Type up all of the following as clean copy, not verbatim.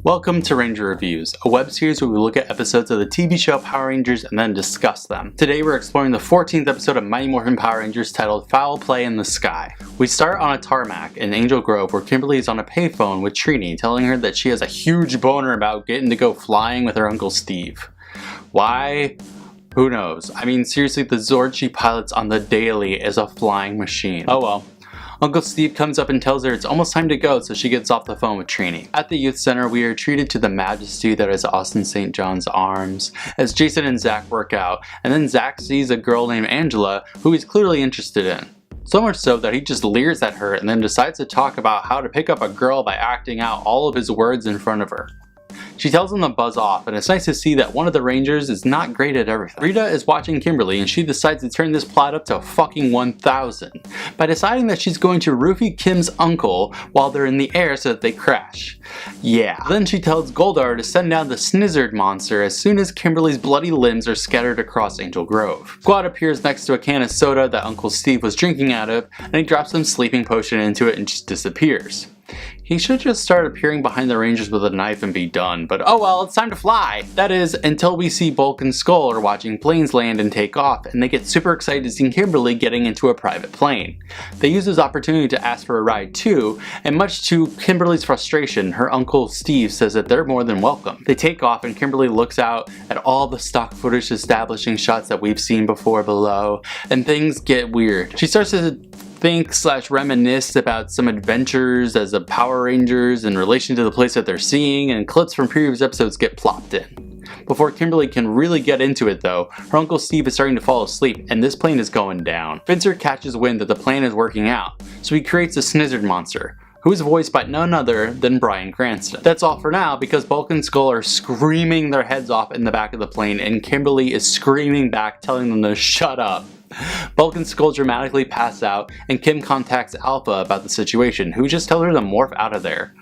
Welcome to Ranger Reviews, a web series where we look at episodes of the TV show Power Rangers and then discuss them. Today we're exploring the 14th episode of Mighty Morphin Power Rangers titled Foul Play in the Sky. We start on a tarmac in Angel Grove where Kimberly is on a payphone with Trini telling her that she has a huge boner about getting to go flying with her Uncle Steve. Why? Who knows? I mean, seriously, the Zord she pilots on the daily is a flying machine. Oh well. Uncle Steve comes up and tells her it's almost time to go, so she gets off the phone with Trini. At the youth center, we are treated to the majesty that is Austin St. John's arms, as Jason and Zach work out, and then Zach sees a girl named Angela who he's clearly interested in. So much so that he just leers at her and then decides to talk about how to pick up a girl by acting out all of his words in front of her. She tells him to buzz off, and it's nice to see that one of the Rangers is not great at everything. Rita is watching Kimberly, and she decides to turn this plot up to fucking 1000 by deciding that she's going to roofie Kim's uncle while they're in the air so that they crash. Yeah. Then she tells Goldar to send down the Snizzard monster as soon as Kimberly's bloody limbs are scattered across Angel Grove. Squad appears next to a can of soda that Uncle Steve was drinking out of, and he drops some sleeping potion into it and just disappears. He should just start appearing behind the Rangers with a knife and be done, but oh well, it's time to fly! That is, until we see Bulk and Skull are watching planes land and take off, and they get super excited to see Kimberly getting into a private plane. They use this opportunity to ask for a ride too, and much to Kimberly's frustration, her Uncle Steve says that they're more than welcome. They take off and Kimberly looks out at all the stock footage establishing shots that we've seen before below, and things get weird. She starts to think/reminisce about some adventures as a Power Rangers in relation to the place that they're seeing, and clips from previous episodes get plopped in. Before Kimberly can really get into it though, her Uncle Steve is starting to fall asleep and this plane is going down. Finzer catches wind that the plan is working out, so he creates a Snizzard monster, who is voiced by none other than Bryan Cranston. That's all for now because Bulk and Skull are screaming their heads off in the back of the plane and Kimberly is screaming back telling them to shut up. Bulk and Skull dramatically pass out and Kim contacts Alpha about the situation, who just tells her to morph out of there.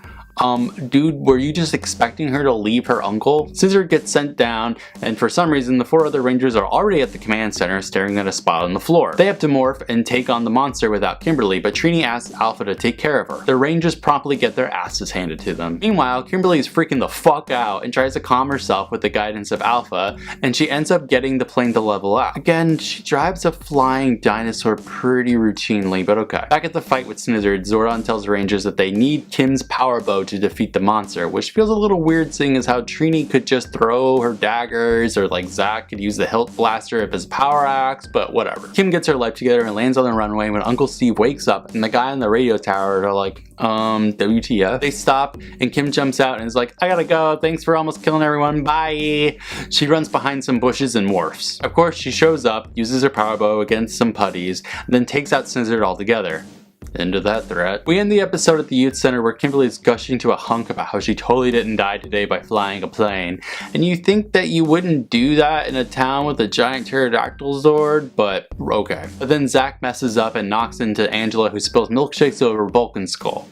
Dude, were you just expecting her to leave her uncle? Scissor gets sent down, and for some reason the 4 other Rangers are already at the command center staring at a spot on the floor. They have to morph and take on the monster without Kimberly, but Trini asks Alpha to take care of her. The Rangers promptly get their asses handed to them. Meanwhile, Kimberly is freaking the fuck out and tries to calm herself with the guidance of Alpha, and she ends up getting the plane to level out. Again, she drives a flying dinosaur pretty routinely, but okay. Back at the fight with Snizzard, Zordon tells Rangers that they need Kim's power bow to defeat the monster, which feels a little weird seeing as how Trini could just throw her daggers, or like Zach could use the hilt blaster of his power axe, but whatever. Kim gets her life together and lands on the runway when Uncle Steve wakes up and the guy on the radio tower are like, WTF? They stop and Kim jumps out and is like, I gotta go, thanks for almost killing everyone, bye! She runs behind some bushes and morphs. Of course, she shows up, uses her power bow against some putties, and then takes out Snizzard altogether. Into that threat. We end the episode at the youth center where Kimberly is gushing to a hunk about how she totally didn't die today by flying a plane. And you think that you wouldn't do that in a town with a giant pterodactyl Zord, but okay. But then Zach messes up and knocks into Angela, who spills milkshakes over Bulk and Skull.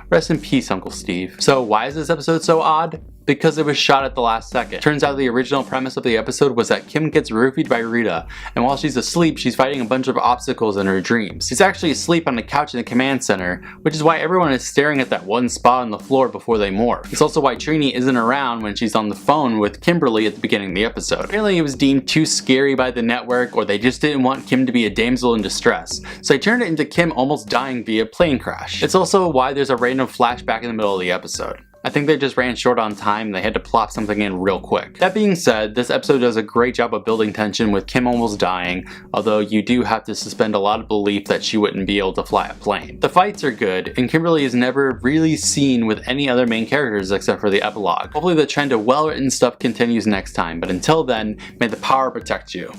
Rest in peace, Uncle Steve. So why is this episode so odd? Because it was shot at the last second. Turns out the original premise of the episode was that Kim gets roofied by Rita, and while she's asleep, she's fighting a bunch of obstacles in her dreams. She's actually asleep on the couch in the command center, which is why everyone is staring at that one spot on the floor before they morph. It's also why Trini isn't around when she's on the phone with Kimberly at the beginning of the episode. Apparently it was deemed too scary by the network, or they just didn't want Kim to be a damsel in distress, so they turned it into Kim almost dying via plane crash. It's also why there's a random flashback in the middle of the episode. I think they just ran short on time and they had to plop something in real quick. That being said, this episode does a great job of building tension with Kim almost dying, although you do have to suspend a lot of belief that she wouldn't be able to fly a plane. The fights are good, and Kimberly is never really seen with any other main characters except for the epilogue. Hopefully the trend of well-written stuff continues next time, but until then, may the power protect you.